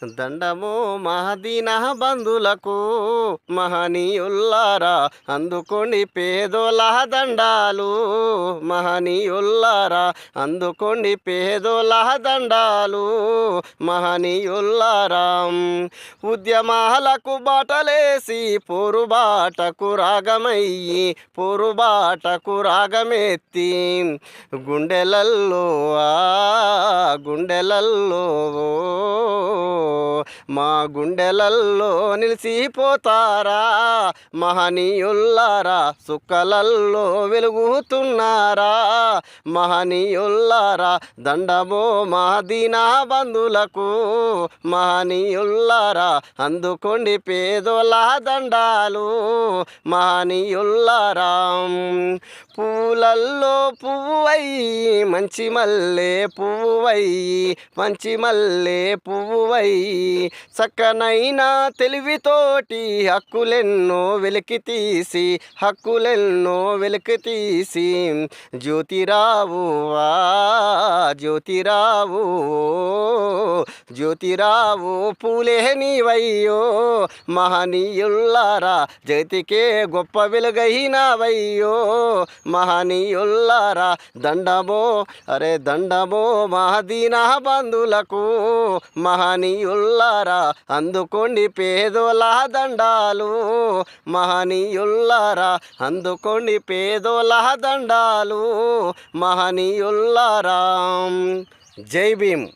దండము మహదీన బంధులకు మహనీయుల్లారా అందుకోండి పేదోల దండాలు. మహనీయుల్లారా అందుకోండి పేదోల దండాలు. మహనీయుల్లారా ఉద్యమాలకు బాటలేసి పోరుబాటకు రాగమయ్యి పోరుబాటకు రాగమెత్తి గుండెలల్లో గుండెలల్లో మా గుండెలల్లో నిలిచిపోతారా. మహనీయుల్లారా సుక్కలల్లో వెలుగుతున్నారా. మహనీయుల్లారా దండమో మహదీనా బంధులకు. మహనీయుల్లారా అందుకోండి పేదోల దండాలు. మహనీయుల్లారా పూలల్లో పువ్వయ్యి మంచి మల్లె పువ్వయ్యి మంచి మల్లె పువ్వయ్యి చక్కనైనా తెలివితోటి హక్కులెన్నో వెలికి తీసి హక్కులెన్నో వెలికి తీసి జ్యోతిరావు జ్యోతిరావు జ్యోతిరావు పూలే నీవయ్యో. మహనీయుల్లారా జగతికే గొప్ప వెలుగైనవయ్యో. మహనీయుల్లారా దండమో దండమో మహదీనా బంధులకు. మహనీయుల్లారా అందుకోండి పేదోల దండాలు. మహనీయుల్లారా అందుకోండి పేదోల దండాలు. మహనీయుల్లారా జై భీమ్.